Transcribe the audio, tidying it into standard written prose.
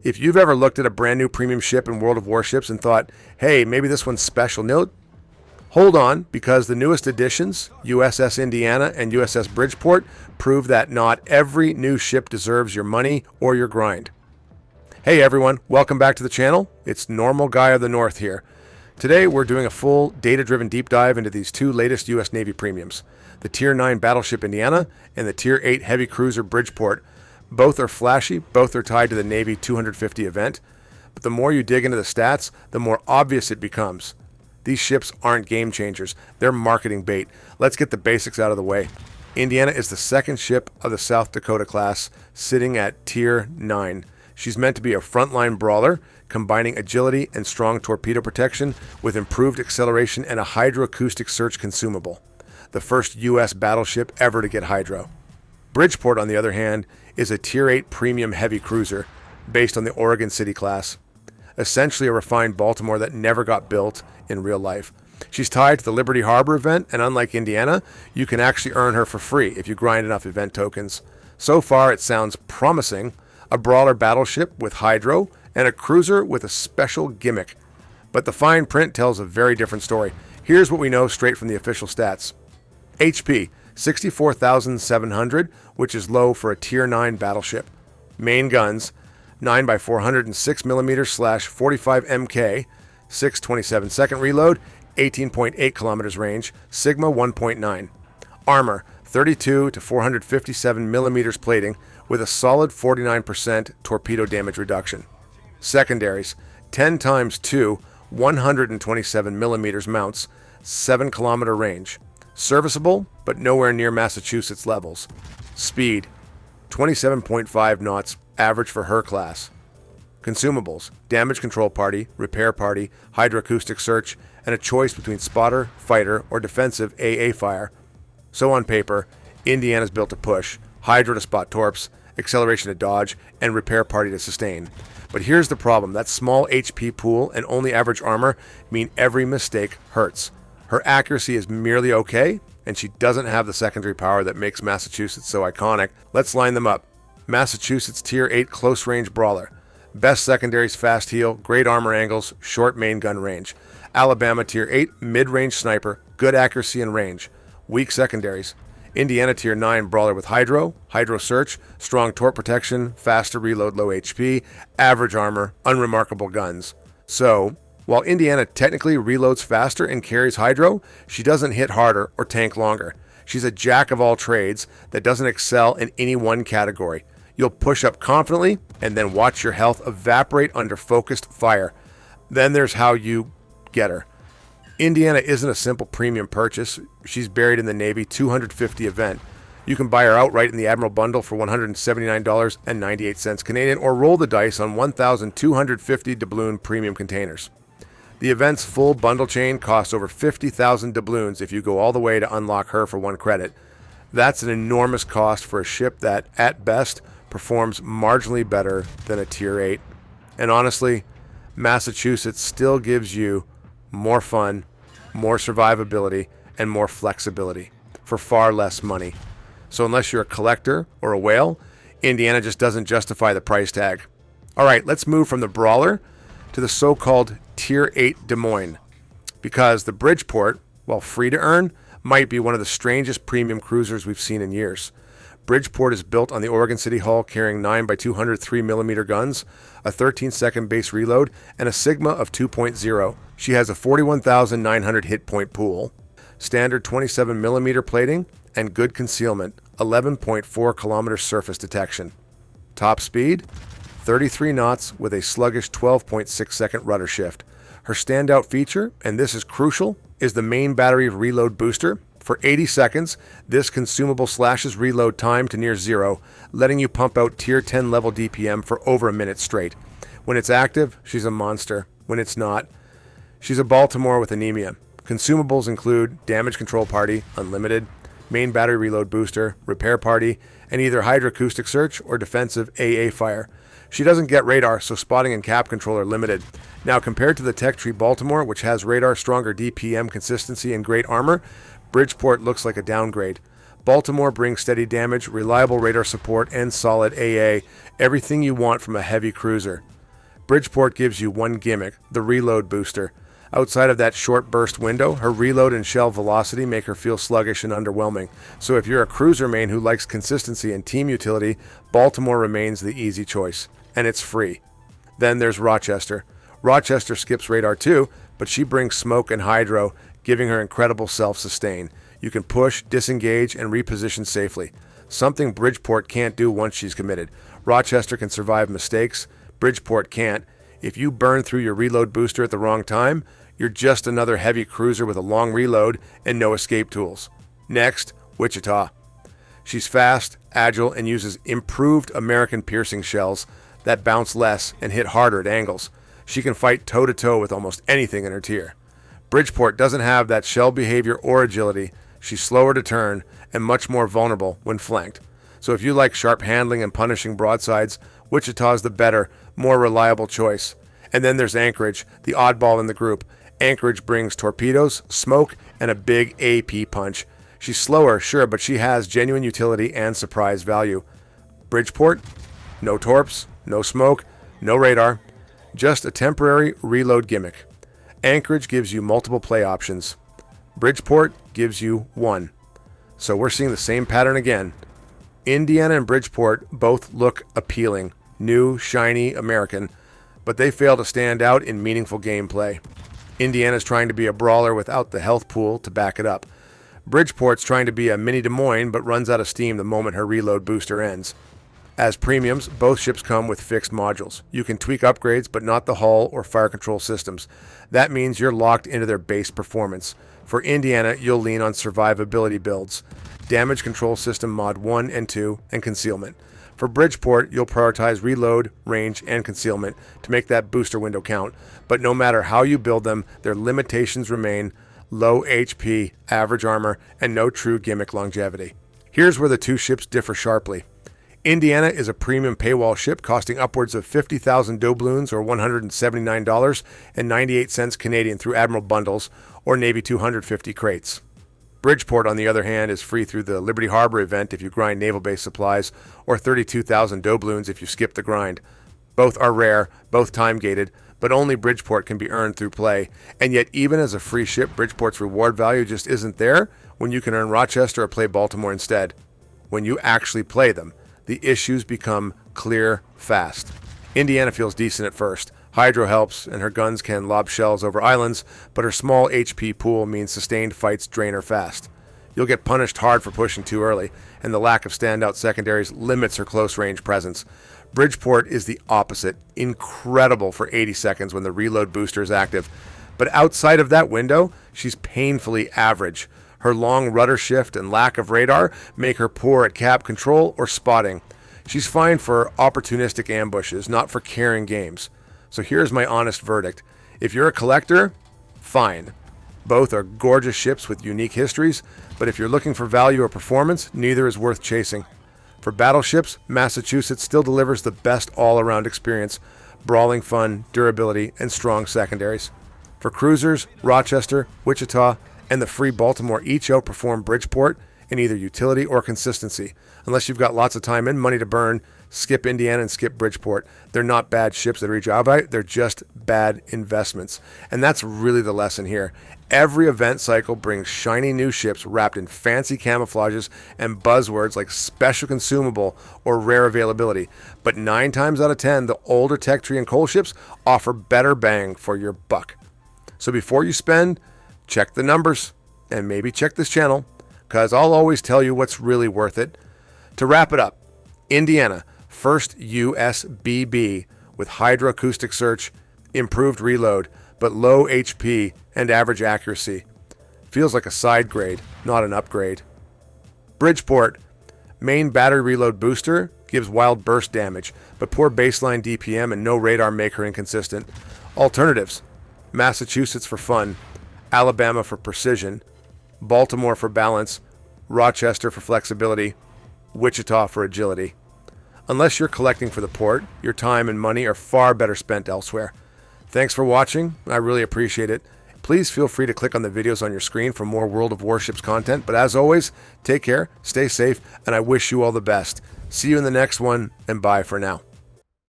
If you've ever looked at a brand new premium ship in World of Warships and thought, hey, maybe this one's special, no, hold on, because the newest additions, USS Indiana and USS Bridgeport, prove that not every new ship deserves your money or your grind. Hey everyone, welcome back to the channel. It's Normal Guy of the North here. Today we're doing a full data-driven deep dive into these two latest US Navy premiums, the Tier 9 battleship Indiana and the Tier 8 heavy cruiser Bridgeport. Both are flashy, both are tied to the Navy 250 event, but the more you dig into the stats, the more obvious it becomes. These ships aren't game changers, they're marketing bait. Let's get the basics out of the way. Indiana is the second ship of the South Dakota class, sitting at Tier 9. She's meant to be a frontline brawler, combining agility and strong torpedo protection with improved acceleration and a hydroacoustic search consumable. The first US battleship ever to get hydro. Bridgeport, on the other hand, is a Tier 8 premium heavy cruiser based on the Oregon City class. Essentially a refined Baltimore that never got built in real life. She's tied to the Liberty Harbor event, and unlike Indiana, you can actually earn her for free if you grind enough event tokens. So far, it sounds promising. A brawler battleship with hydro and a cruiser with a special gimmick. But the fine print tells a very different story. Here's what we know straight from the official stats. HP, 64,700, which is low for a Tier 9 battleship. Main guns, 9x406mm / 45 MK, 627 second reload, 18.8 kilometers range, Sigma 1.9. Armor, 32 to 457 millimeters plating with a solid 49% torpedo damage reduction. Secondaries, 10 times 2, 127 millimeters mounts, 7 kilometer range. Serviceable, but nowhere near Massachusetts levels. Speed, 27.5 knots, average for her class. Consumables, damage control party, repair party, hydroacoustic search, and a choice between spotter, fighter, or defensive AA fire. So on paper, Indiana's built to push, hydro to spot torps, acceleration to dodge, and repair party to sustain. But here's the problem, that small HP pool and only average armor mean every mistake hurts. Her accuracy is merely okay, and she doesn't have the secondary power that makes Massachusetts so iconic. Let's line them up. Massachusetts Tier 8 close range brawler. Best secondaries, fast heal, great armor angles, short main gun range. Alabama Tier 8 mid-range sniper, good accuracy and range. Weak secondaries. Indiana Tier 9 brawler with hydro search, strong torp protection, faster reload, low HP, average armor, unremarkable guns. So, while Indiana technically reloads faster and carries hydro, she doesn't hit harder or tank longer. She's a jack of all trades that doesn't excel in any one category. You'll push up confidently and then watch your health evaporate under focused fire. Then there's how you get her. Indiana isn't a simple premium purchase. She's buried in the Navy 250 event. You can buy her outright in the Admiral Bundle for $179.98 Canadian or roll the dice on 1,250 doubloon premium containers. The event's full bundle chain costs over 50,000 doubloons if you go all the way to unlock her for 1 credit. That's an enormous cost for a ship that, at best, performs marginally better than a Tier 8. And honestly, Massachusetts still gives you more fun, more survivability, and more flexibility for far less money. So unless you're a collector or a whale, Indiana just doesn't justify the price tag. Alright, let's move from the brawler to the so-called Tier 8 Des Moines, because the Bridgeport, while free to earn, might be one of the strangest premium cruisers we've seen in years. Bridgeport is built on the Oregon City hull, carrying 9x200 3mm guns, a 13-second base reload, and a Sigma of 2.0. She has a 41,900 hit point pool, standard 27mm plating, and good concealment, 11.4 kilometer surface detection. Top speed, 33 knots with a sluggish 12.6 second rudder shift. Her standout feature, and this is crucial, is the main battery reload booster. For 80 seconds, this consumable slashes reload time to near zero, letting you pump out Tier 10 level DPM for over a minute straight. When it's active, she's a monster. When it's not, she's a Baltimore with anemia. Consumables include damage control party, unlimited, main battery reload booster, repair party, and either hydroacoustic search or defensive AA fire. She doesn't get radar, so spotting and cap control are limited. Now, compared to the Tech Tree Baltimore, which has radar, stronger DPM consistency, and great armor, Bridgeport looks like a downgrade. Baltimore brings steady damage, reliable radar support, and solid AA, everything you want from a heavy cruiser. Bridgeport gives you one gimmick, the reload booster. Outside of that short burst window, her reload and shell velocity make her feel sluggish and underwhelming. So if you're a cruiser main who likes consistency and team utility, Baltimore remains the easy choice. And it's free. Then there's Rochester. Rochester skips radar too, but she brings smoke and hydro, giving her incredible self-sustain. You can push, disengage, and reposition safely. Something Bridgeport can't do once she's committed. Rochester can survive mistakes. Bridgeport can't. If you burn through your reload booster at the wrong time, you're just another heavy cruiser with a long reload and no escape tools. Next, Wichita. She's fast, agile, and uses improved American piercing shells that bounce less and hit harder at angles. She can fight toe-to-toe with almost anything in her tier. Bridgeport doesn't have that shell behavior or agility. She's slower to turn and much more vulnerable when flanked. So if you like sharp handling and punishing broadsides, Wichita's the better, more reliable choice. And then there's Anchorage, the oddball in the group. Anchorage brings torpedoes, smoke, and a big AP punch. She's slower, sure, but she has genuine utility and surprise value. Bridgeport? No torps, no smoke, no radar. Just a temporary reload gimmick. Anchorage gives you multiple play options. Bridgeport gives you one. So we're seeing the same pattern again. Indiana and Bridgeport both look appealing, new, shiny, American, but they fail to stand out in meaningful gameplay. Indiana's trying to be a brawler without the health pool to back it up. Bridgeport's trying to be a mini Des Moines, but runs out of steam the moment her reload booster ends. As premiums, both ships come with fixed modules. You can tweak upgrades, but not the hull or fire control systems. That means you're locked into their base performance. For Indiana, you'll lean on survivability builds, damage control system mod 1 and 2, and concealment. For Bridgeport, you'll prioritize reload, range, and concealment to make that booster window count. But no matter how you build them, their limitations remain: low HP, average armor, and no true gimmick longevity. Here's where the two ships differ sharply. Indiana is a premium paywall ship costing upwards of 50,000 doubloons or $179.98 Canadian through Admiral bundles or Navy 250 crates. Bridgeport, on the other hand, is free through the Liberty Harbor event if you grind naval-based supplies, or 32,000 doubloons if you skip the grind. Both are rare, both time-gated, but only Bridgeport can be earned through play. And yet, even as a free ship, Bridgeport's reward value just isn't there when you can earn Rochester or play Baltimore instead. When you actually play them, the issues become clear fast. Indiana feels decent at first. Hydro helps, and her guns can lob shells over islands, but her small HP pool means sustained fights drain her fast. You'll get punished hard for pushing too early, and the lack of standout secondaries limits her close-range presence. Bridgeport is the opposite, incredible for 80 seconds when the reload booster is active. But outside of that window, she's painfully average. Her long rudder shift and lack of radar make her poor at cap control or spotting. She's fine for opportunistic ambushes, not for carrying games. So here's my honest verdict. If you're a collector, fine. Both are gorgeous ships with unique histories, but if you're looking for value or performance, neither is worth chasing. For battleships, Massachusetts still delivers the best all-around experience, brawling fun, durability, and strong secondaries. For cruisers, Rochester, Wichita, and the free Baltimore each outperform Bridgeport in either utility or consistency. Unless you've got lots of time and money to burn, skip Indiana and skip Bridgeport. They're not bad ships that are job out, they're just bad investments. And that's really the lesson here. Every event cycle brings shiny new ships wrapped in fancy camouflages and buzzwords like special consumable or rare availability. But 9 times out of 10, the older tech tree and coal ships offer better bang for your buck. So before you spend, check the numbers and maybe check this channel, because I'll always tell you what's really worth it. To wrap it up, Indiana, first USBB with Hydroacoustic Search, improved reload, but low HP and average accuracy. Feels like a side grade, not an upgrade. Bridgeport, main battery reload booster, gives wild burst damage, but poor baseline DPM and no radar make her inconsistent. Alternatives: Massachusetts for fun, Alabama for precision, Baltimore for balance, Rochester for flexibility, Wichita for agility. Unless you're collecting for the port, your time and money are far better spent elsewhere. Thanks for watching. I really appreciate it. please feel free to click on the videos on your screen for more World of Warships content. But as always, take care, stay safe, and I wish you all the best. See you in the next one, and bye for now.